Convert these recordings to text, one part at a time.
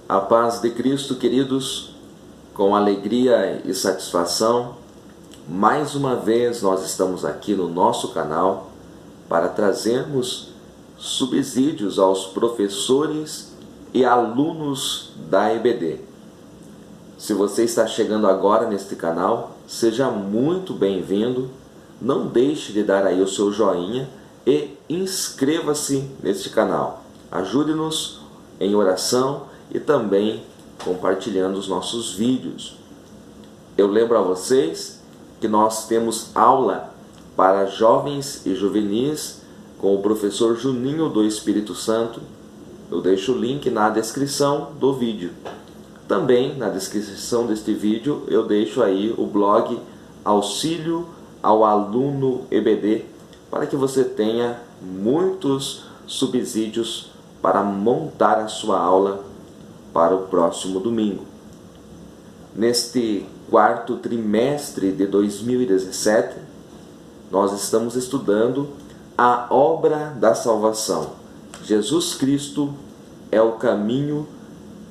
A paz de Cristo, queridos, com alegria e satisfação, mais uma vez nós estamos aqui no nosso canal para trazermos subsídios aos professores e alunos da EBD. Se você está chegando agora neste canal, seja muito bem-vindo. Não deixe de dar aí o seu joinha e inscreva-se neste canal. Ajude-nos em oração e também compartilhando os nossos vídeos. Eu lembro a vocês que nós temos aula para jovens e juvenis com o professor Juninho do Espírito Santo. Eu deixo o link na descrição do vídeo. Também na descrição deste vídeo eu deixo aí o blog Auxílio ao Aluno EBD, para que você tenha muitos subsídios para montar a sua aula para o próximo domingo. Neste quarto trimestre de 2017, nós estamos estudando a obra da salvação. Jesus Cristo é o caminho,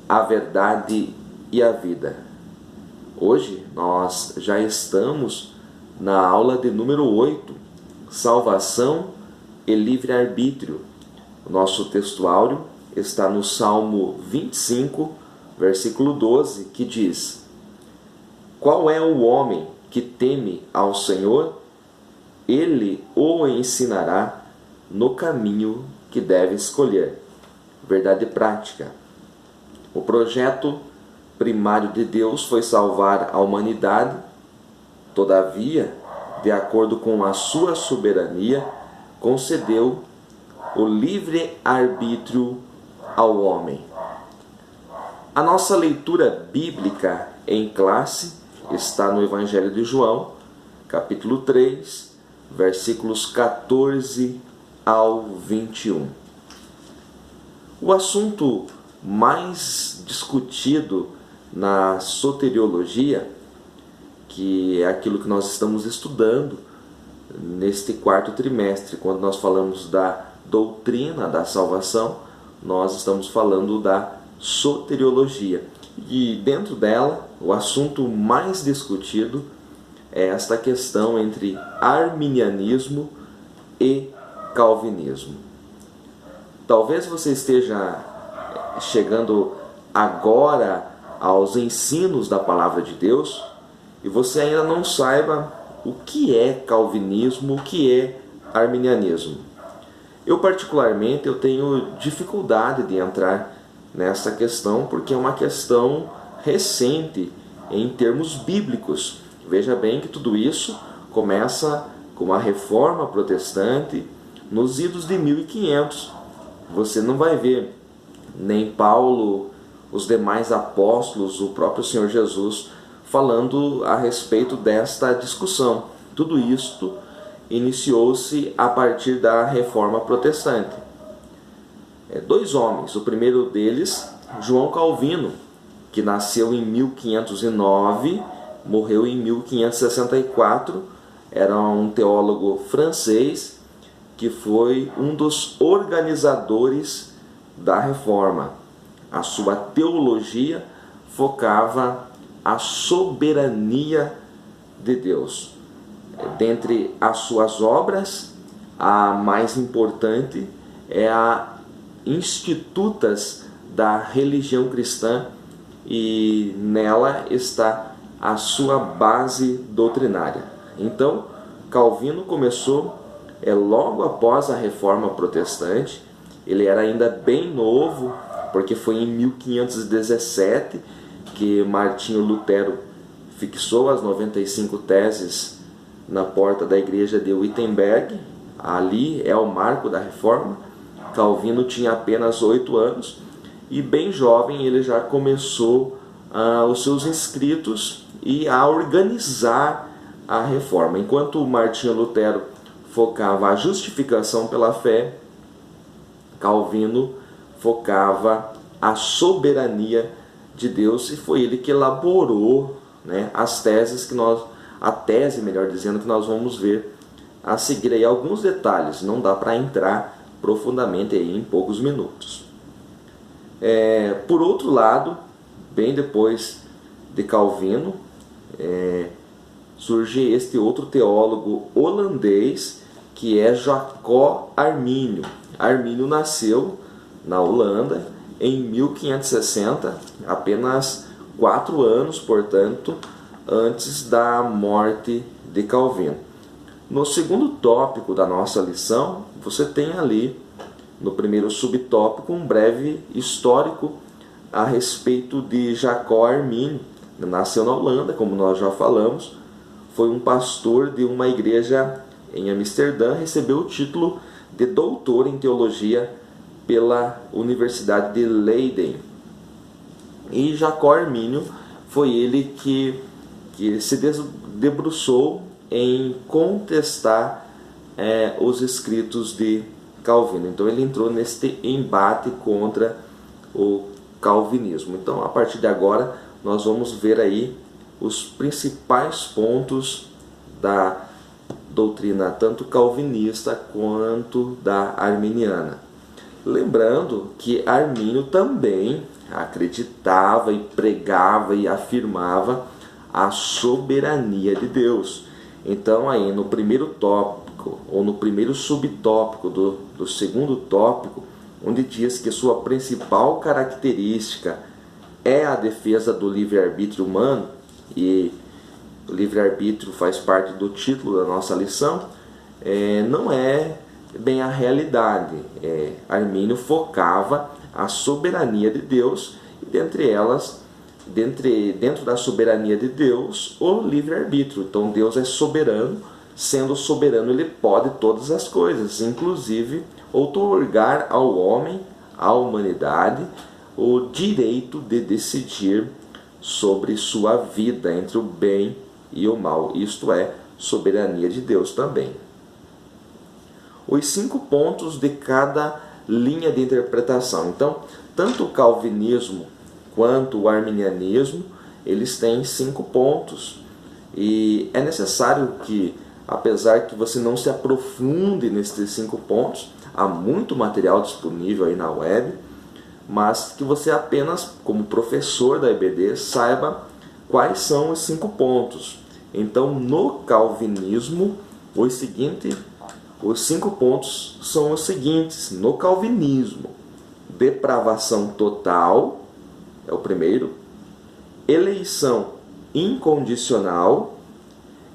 a verdade e a vida. Hoje nós já estamos na aula de número 8, Salvação e Livre-Arbítrio. O nosso textuário está no Salmo 25, versículo 12, que diz: Qual é o homem que teme ao Senhor? Ele o ensinará no caminho que deve escolher. Verdade prática. O projeto primário de Deus foi salvar a humanidade. Todavia, de acordo com a sua soberania, concedeu o livre-arbítrio ao homem. A nossa leitura bíblica em classe está no Evangelho de João, capítulo 3, versículos 14 ao 21. O assunto mais discutido na soteriologia, que é aquilo que nós estamos estudando neste quarto trimestre, quando nós falamos da doutrina da salvação, nós estamos falando da soteriologia. E dentro dela, o assunto mais discutido é esta questão entre arminianismo e calvinismo. Talvez você esteja chegando agora aos ensinos da palavra de Deus e você ainda não saiba o que é calvinismo, o que é arminianismo. Eu particularmente tenho dificuldade de entrar nessa questão porque é uma questão recente em termos bíblicos. Veja bem que tudo isso começa com a Reforma Protestante nos idos de 1500. Você não vai ver nem Paulo, os demais apóstolos, o próprio Senhor Jesus falando a respeito desta discussão. Tudo isto iniciou-se a partir da Reforma Protestante. Dois homens, o primeiro deles, João Calvino, que nasceu em 1509, morreu em 1564, era um teólogo francês que foi um dos organizadores da Reforma. A sua teologia focava a soberania de Deus. Dentre as suas obras, a mais importante é a Institutas da Religião Cristã, e nela está a sua base doutrinária. Então, Calvino começou logo após a Reforma Protestante. Ele era ainda bem novo, porque foi em 1517 que Martinho Lutero fixou as 95 teses na porta da igreja de Wittenberg. Ali é o marco da Reforma. Calvino tinha apenas 8 anos e bem jovem ele já começou os seus escritos e a organizar a Reforma. Enquanto Martinho Lutero focava a justificação pela fé, Calvino focava a soberania de Deus, e foi ele que elaborou, as teses que melhor dizendo, que nós vamos ver a seguir aí alguns detalhes. Não dá para entrar profundamente aí em poucos minutos. Por outro lado, bem depois de Calvino, surge este outro teólogo holandês, que é Jacob Arminio. Arminio nasceu na Holanda em 1560, apenas 4 anos, portanto, antes da morte de Calvino. No segundo tópico da nossa lição, você tem ali, no primeiro subtópico, um breve histórico a respeito de Jacob Arminio. Nasceu na Holanda, como nós já falamos, foi um pastor de uma igreja em Amsterdã, recebeu o título de doutor em teologia pela Universidade de Leiden. E Jacob Arminio foi ele que se debruçou em contestar os escritos de Calvino. Então ele entrou neste embate contra o calvinismo. Então, a partir de agora, nós vamos ver aí os principais pontos da doutrina tanto calvinista quanto da arminiana. Lembrando que Arminio também acreditava e pregava e afirmava a soberania de Deus. Então, aí no primeiro tópico, ou no primeiro subtópico do segundo tópico, onde diz que sua principal característica é a defesa do livre-arbítrio humano, e o livre-arbítrio faz parte do título da nossa lição, não é bem a realidade. Arminio focava a soberania de Deus, e dentre elas, dentro da soberania de Deus, o livre-arbítrio. Então Deus é soberano, sendo soberano ele pode todas as coisas, inclusive outorgar ao homem, à humanidade, o direito de decidir sobre sua vida entre o bem e o mal. Isto é soberania de Deus também. Os 5 pontos de cada linha de interpretação. Então, tanto o calvinismo quanto o arminianismo, eles têm 5 pontos. E é necessário que, apesar que você não se aprofunde nesses 5 pontos, há muito material disponível aí na web, mas que você apenas, como professor da EBD, saiba quais são os 5 pontos. Então, no calvinismo, os 5 pontos são os seguintes. No calvinismo: depravação total é o primeiro, eleição incondicional,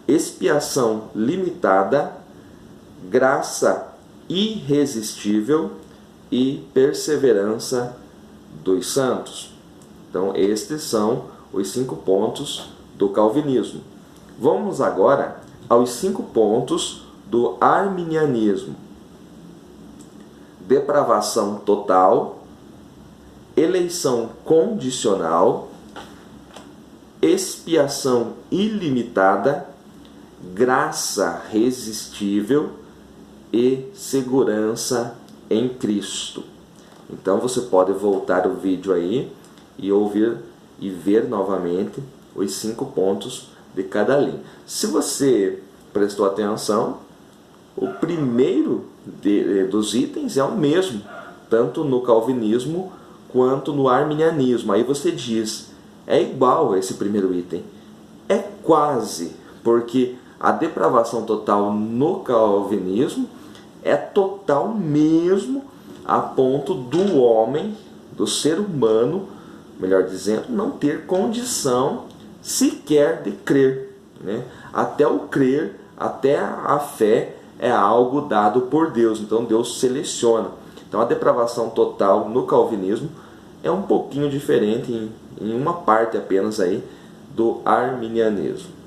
expiação limitada, graça irresistível e perseverança dos santos. Então, estes são os 5 pontos do calvinismo. Vamos agora aos 5 pontos do arminianismo: depravação total, eleição condicional, expiação ilimitada, graça irresistível e segurança em Cristo. Então você pode voltar o vídeo aí e ouvir e ver novamente os 5 pontos de cada linha. Se você prestou atenção, o primeiro dos itens é o mesmo, tanto no calvinismo quanto no arminianismo. Aí você diz, é igual esse primeiro item. É quase, porque a depravação total no calvinismo é total mesmo, a ponto do homem, do ser humano, melhor dizendo, não ter condição sequer de crer, né? Até o crer, até a fé é algo dado por Deus. Então Deus seleciona. Então a depravação total no calvinismo é um pouquinho diferente em uma parte apenas aí do arminianismo.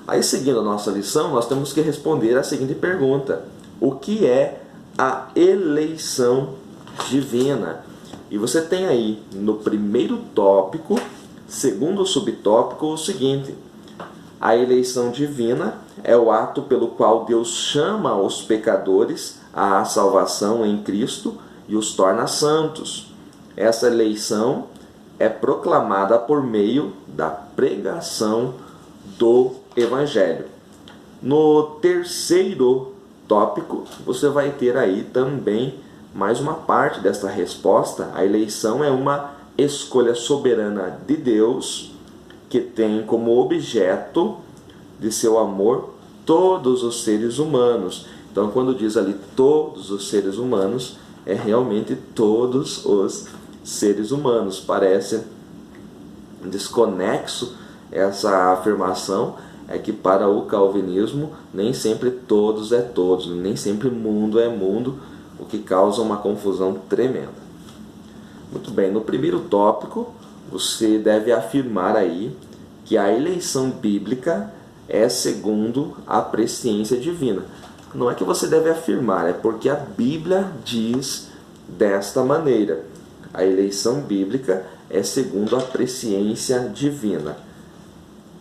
Aí, seguindo a nossa lição, nós temos que responder a seguinte pergunta: o que é a eleição divina? E você tem aí no primeiro tópico, segundo subtópico, o seguinte: a eleição divina é o ato pelo qual Deus chama os pecadores à salvação em Cristo e os torna santos. Essa eleição é proclamada por meio da pregação do Evangelho. No terceiro tópico, você vai ter aí também mais uma parte desta resposta. A eleição é uma escolha soberana de Deus que tem como objeto de seu amor todos os seres humanos. Então, quando diz ali todos os seres humanos, é realmente todos os seres humanos. Parece desconexo essa afirmação, é que para o calvinismo nem sempre todos é todos, nem sempre mundo é mundo, o que causa uma confusão tremenda. Muito bem, no primeiro tópico, você deve afirmar aí que a eleição bíblica é segundo a presciência divina. Não é que você deve afirmar, é porque a Bíblia diz desta maneira. A eleição bíblica é segundo a presciência divina.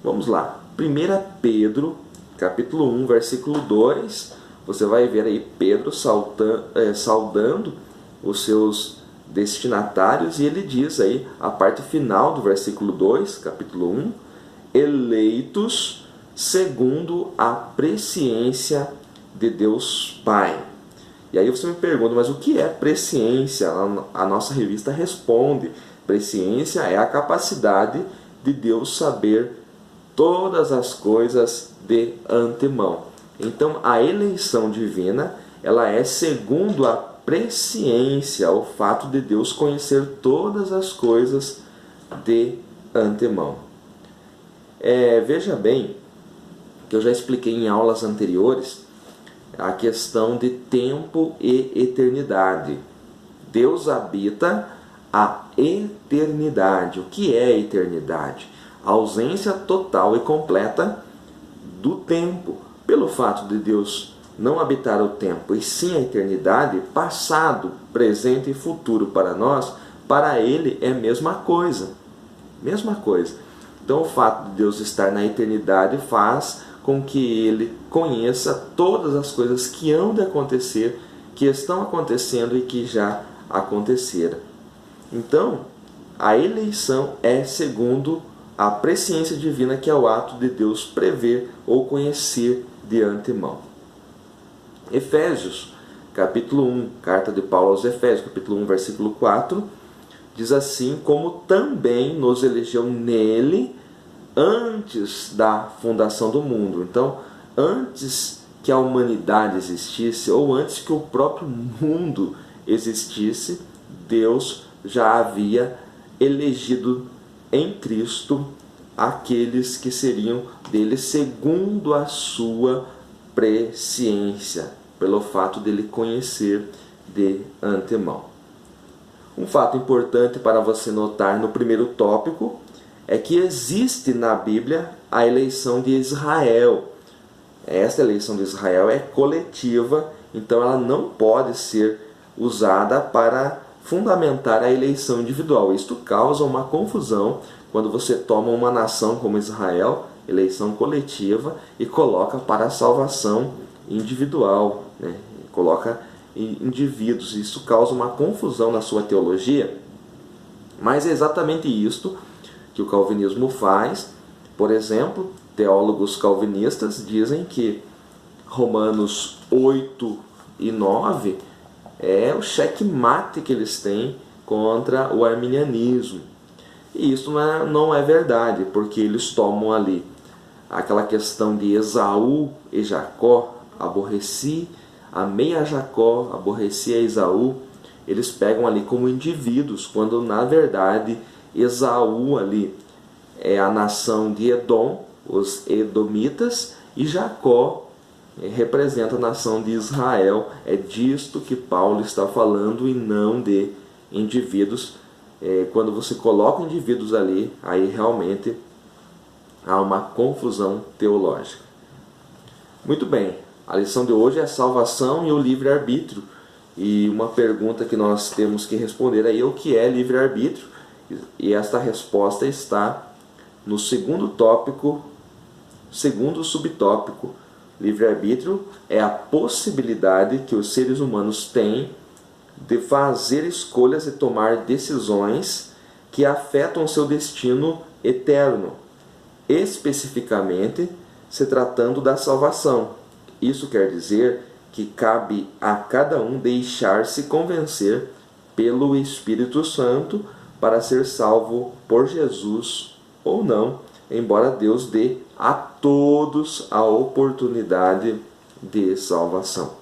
Vamos lá. 1 Pedro, capítulo 1, versículo 2. Você vai ver aí Pedro saudando os seus destinatários, e ele diz aí, a parte final do versículo 2, capítulo 1, eleitos segundo a presciência de Deus Pai. E aí você me pergunta, mas o que é presciência? A nossa revista responde: presciência é a capacidade de Deus saber todas as coisas de antemão. Então, a eleição divina, ela é segundo a presciência, o fato de Deus conhecer todas as coisas de antemão. Veja bem, que eu já expliquei em aulas anteriores, a questão de tempo e eternidade. Deus habita a eternidade. O que é a eternidade? A ausência total e completa do tempo. Pelo fato de Deus não habitar o tempo, e sim a eternidade, passado, presente e futuro para nós, para Ele é a mesma coisa. Mesma coisa. Então o fato de Deus estar na eternidade faz com que Ele conheça todas as coisas que hão de acontecer, que estão acontecendo e que já aconteceram. Então, a eleição é segundo a presciência divina, que é o ato de Deus prever ou conhecer de antemão. Efésios, capítulo 1, carta de Paulo aos Efésios, capítulo 1, versículo 4, diz assim: como também nos elegeu nele antes da fundação do mundo. Então, antes que a humanidade existisse, ou antes que o próprio mundo existisse, Deus já havia elegido em Cristo aqueles que seriam dele segundo a sua presciência, pelo fato dele conhecer de antemão. Um fato importante para você notar no primeiro tópico é que existe na Bíblia a eleição de Israel. Esta eleição de Israel é coletiva, então ela não pode ser usada para fundamentar a eleição individual. Isto causa uma confusão quando você toma uma nação como Israel, eleição coletiva, e coloca para a salvação individual, né? Coloca indivíduos. Isso causa uma confusão na sua teologia, mas é exatamente isto que o calvinismo faz. Por exemplo, teólogos calvinistas dizem que Romanos 8 e 9 é o checkmate que eles têm contra o arminianismo. E isso não é verdade, porque eles tomam ali aquela questão de Esaú e Jacó, amei a Jacó, aborreci a Esaú. Eles pegam ali como indivíduos, quando na verdade Esaú ali é a nação de Edom, os edomitas, e Jacó representa a nação de Israel. É disto que Paulo está falando e não de indivíduos. Quando você coloca indivíduos ali, aí realmente há uma confusão teológica. Muito bem, a lição de hoje é a salvação e o livre-arbítrio. E uma pergunta que nós temos que responder aí é o que é livre-arbítrio? E esta resposta está no segundo tópico, segundo subtópico. Livre-arbítrio é a possibilidade que os seres humanos têm de fazer escolhas e tomar decisões que afetam seu destino eterno, especificamente se tratando da salvação. Isso quer dizer que cabe a cada um deixar-se convencer pelo Espírito Santo para ser salvo por Jesus ou não, embora Deus dê a todos a oportunidade de salvação.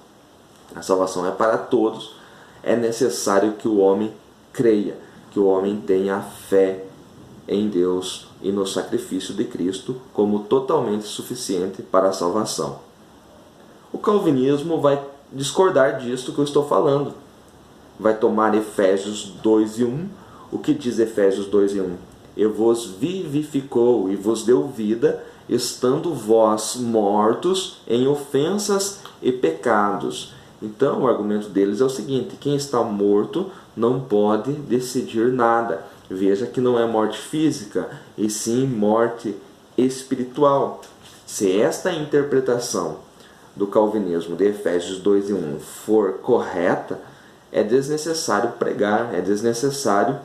A salvação é para todos, é necessário que o homem creia, que o homem tenha fé em Deus e no sacrifício de Cristo como totalmente suficiente para a salvação. O calvinismo vai discordar disso que eu estou falando. Vai tomar Efésios 2:1. O que diz Efésios 2:1? E vos vivificou e vos deu vida, estando vós mortos em ofensas e pecados. Então o argumento deles é o seguinte: quem está morto não pode decidir nada. Veja que não é morte física, e sim morte espiritual. Se esta interpretação do calvinismo de Efésios 2:1 for correta, é desnecessário pregar, é desnecessário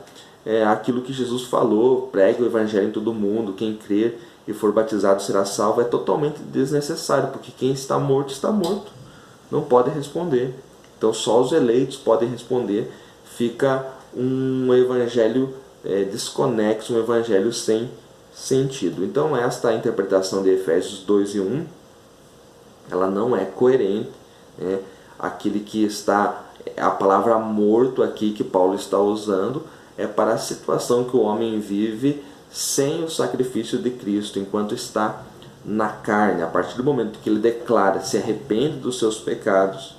aquilo que Jesus falou: pregue o evangelho em todo mundo, quem crer e for batizado será salvo. É totalmente desnecessário, porque quem está morto, não pode responder. Então só os eleitos podem responder. Fica um evangelho desconexo, um evangelho sem sentido. Então esta interpretação de Efésios 2:1, ela não é coerente. Aquele que está, a palavra morto aqui que Paulo está usando é para a situação que o homem vive sem o sacrifício de Cristo, enquanto está na carne. A partir do momento que ele declara, se arrepende dos seus pecados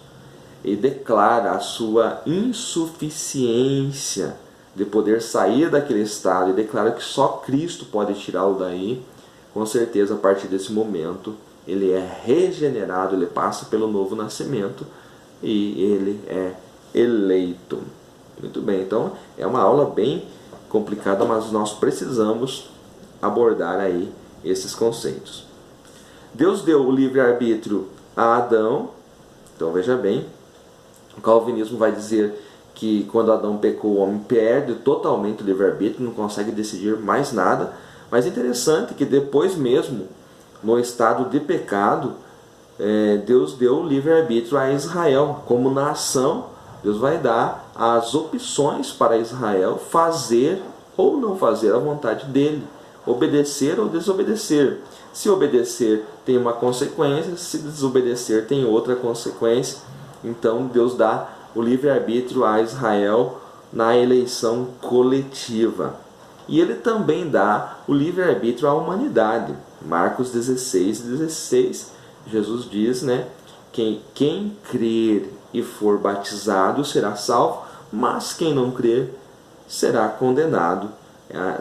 e declara a sua insuficiência de poder sair daquele estado, e declara que só Cristo pode tirá-lo daí, com certeza a partir desse momento ele é regenerado, ele passa pelo novo nascimento e ele é eleito. Muito bem, então é uma aula bem complicada, mas nós precisamos abordar aí esses conceitos. Deus deu o livre-arbítrio a Adão. Então veja bem, o calvinismo vai dizer que quando Adão pecou, o homem perde totalmente o livre-arbítrio, não consegue decidir mais nada. Mas é interessante que depois mesmo, no estado de pecado, Deus deu o livre-arbítrio a Israel. Como nação, Deus vai dar as opções para Israel fazer ou não fazer a vontade dele, obedecer ou desobedecer. Se obedecer tem uma consequência, se desobedecer tem outra consequência. Então Deus dá o livre-arbítrio a Israel na eleição coletiva. E ele também dá o livre-arbítrio à humanidade. Marcos 16:16, Jesus diz, quem crer e for batizado será salvo, mas quem não crer será condenado.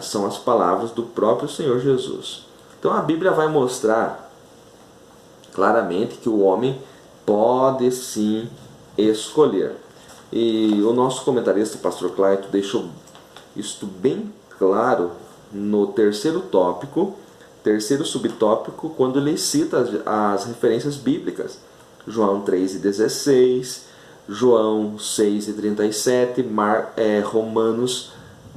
São as palavras do próprio Senhor Jesus. Então a Bíblia vai mostrar claramente que o homem pode sim escolher. E o nosso comentarista, pastor Clayton, deixou isto bem claro no terceiro subtópico, quando ele cita as referências bíblicas. João 3:16, João 6:37, Romanos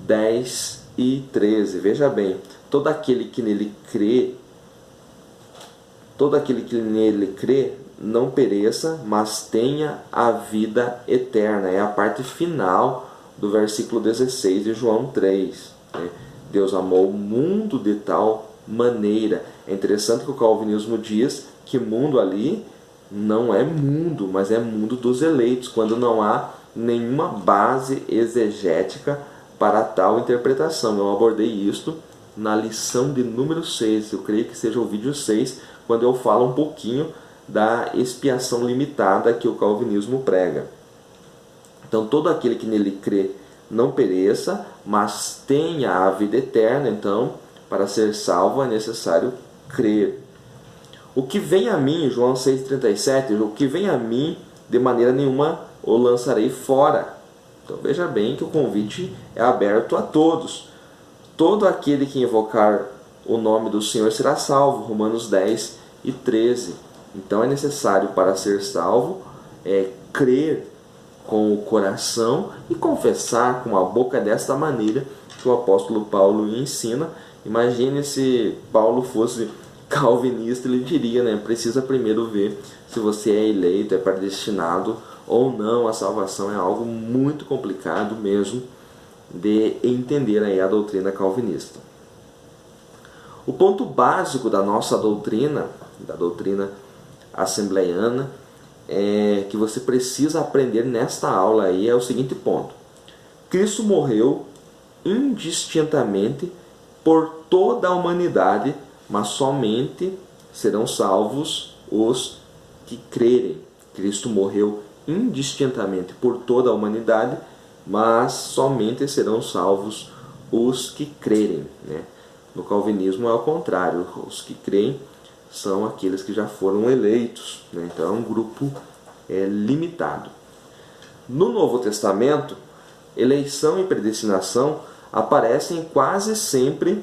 10:13. Veja bem, todo aquele que nele crê não pereça, mas tenha a vida eterna. É a parte final do versículo 16 de João 3. Deus amou o mundo de tal maneira. É interessante que o calvinismo diz que mundo ali não é mundo, mas é mundo dos eleitos, quando não há nenhuma base exegética para tal interpretação. Eu abordei isto na lição de número 6, eu creio que seja o vídeo 6, quando eu falo um pouquinho da expiação limitada que o calvinismo prega. Então todo aquele que nele crê não pereça, mas tenha a vida eterna. Então, para ser salvo é necessário crer. O que vem a mim, João 6,37, o que vem a mim, de maneira nenhuma o lançarei fora. Então veja bem que o convite é aberto a todos. Todo aquele que invocar o nome do Senhor será salvo. Romanos 10:13. Então é necessário, para ser salvo, crer com o coração e confessar com a boca desta maneira que o apóstolo Paulo ensina. Imagine se Paulo fosse calvinista, ele diria, né, precisa primeiro ver se você é eleito, é predestinado ou não. A salvação é algo muito complicado mesmo de entender aí a doutrina calvinista. O ponto básico da nossa doutrina, da doutrina assembleiana, que você precisa aprender nesta aula aí é o seguinte ponto: Cristo morreu indistintamente por toda a humanidade, mas somente serão salvos os que crerem. Cristo morreu indistintamente por toda a humanidade, mas somente serão salvos os que crerem, né? No calvinismo é o contrário, os que creem são aqueles que já foram eleitos, né? Então é um grupo limitado. No Novo Testamento, eleição e predestinação aparecem quase sempre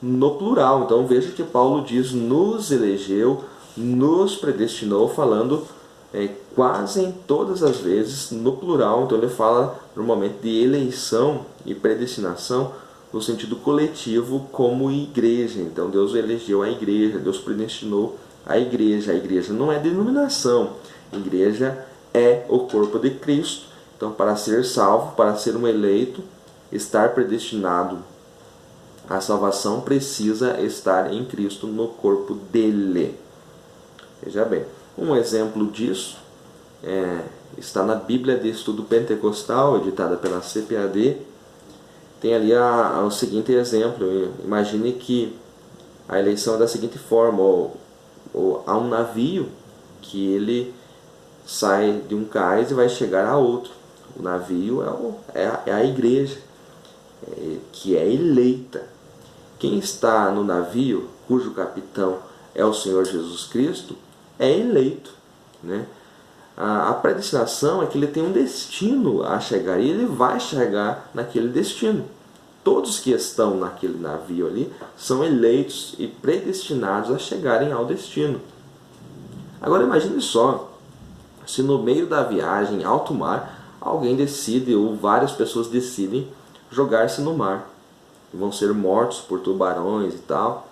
no plural. Então veja que Paulo diz nos elegeu, nos predestinou, falando quase em todas as vezes no plural. Então ele fala normalmente de eleição e predestinação no sentido coletivo, como igreja. Então Deus elegeu a igreja, Deus predestinou a igreja. A igreja não é denominação, a igreja é o corpo de Cristo. Então, para ser salvo, para ser um eleito, estar predestinado à salvação, precisa estar em Cristo, no corpo dele. Veja bem, um exemplo disso está na Bíblia de Estudo Pentecostal, editada pela CPAD. Tem ali o seguinte exemplo: imagine que a eleição é da seguinte forma: há um navio que ele sai de um cais e vai chegar a outro. O navio é a igreja, que é eleita. Quem está no navio, cujo capitão é o Senhor Jesus Cristo, é eleito, né? A predestinação é que ele tem um destino a chegar, e ele vai chegar naquele destino. Todos que estão naquele navio ali são eleitos e predestinados a chegarem ao destino. Agora imagine só, se no meio da viagem, alto mar, alguém decide, ou várias pessoas decidem, jogar-se no mar. Vão ser mortos por tubarões e tal.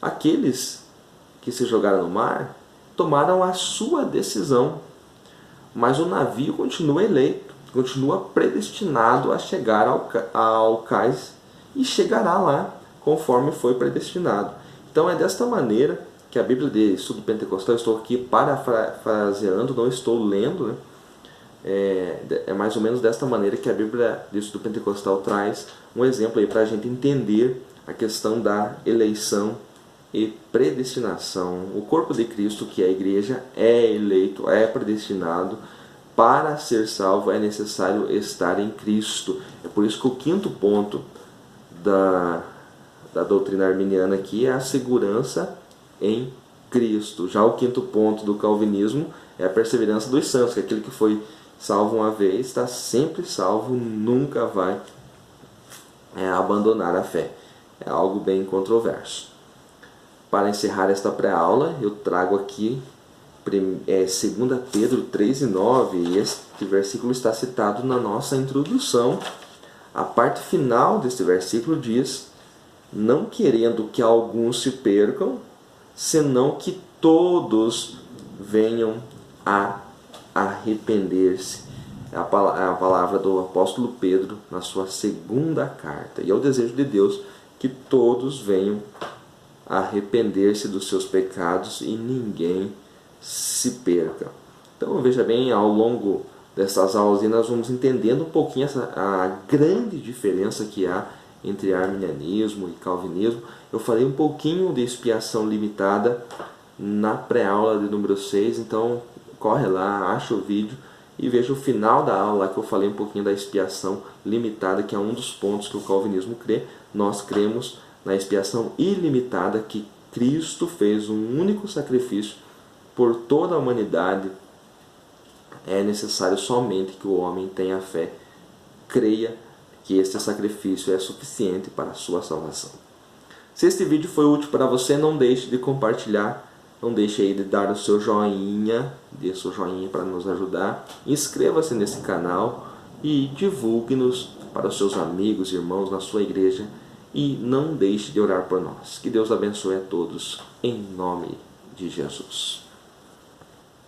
Aqueles que se jogaram no mar tomaram a sua decisão, mas o navio continua eleito, continua predestinado a chegar ao cais e chegará lá conforme foi predestinado. Então é desta maneira que a Bíblia de Estudo Pentecostal, estou aqui parafraseando, não estou lendo, né? É mais ou menos desta maneira que a Bíblia de Estudo Pentecostal traz um exemplo aí para a gente entender a questão da eleição e predestinação. O corpo de Cristo, que é a igreja, é eleito, é predestinado. Para ser salvo é necessário estar em Cristo. É por isso que o quinto ponto da doutrina arminiana aqui é a segurança em Cristo. Já o quinto ponto do calvinismo é a perseverança dos santos, que aquele que foi salvo uma vez está sempre salvo, nunca vai abandonar a fé. É algo bem controverso. Para encerrar esta pré-aula, eu trago aqui 2 Pedro 3:9, e este versículo está citado na nossa introdução. A parte final deste versículo diz: não querendo que alguns se percam, senão que todos venham a arrepender-se. É a palavra do apóstolo Pedro na sua segunda carta. E é o desejo de Deus que todos venham a arrepender-se dos seus pecados e ninguém se perca. Então veja bem, ao longo dessas aulas nós vamos entendendo um pouquinho a grande diferença que há entre arminianismo e calvinismo. Eu falei um pouquinho de expiação limitada na pré-aula de número 6, então corre lá, acha o vídeo e veja o final da aula que eu falei um pouquinho da expiação limitada, que é um dos pontos que o calvinismo crê. Nós cremos na expiação ilimitada, que Cristo fez um único sacrifício por toda a humanidade. É necessário somente que o homem tenha fé, creia que este sacrifício é suficiente para a sua salvação. Se este vídeo foi útil para você, não deixe de compartilhar, não deixe aí de dar o seu joinha, dê seu joinha para nos ajudar. Inscreva-se nesse canal e divulgue-nos para os seus amigos, irmãos na sua igreja e não deixe de orar por nós. Que Deus abençoe a todos, em nome de Jesus.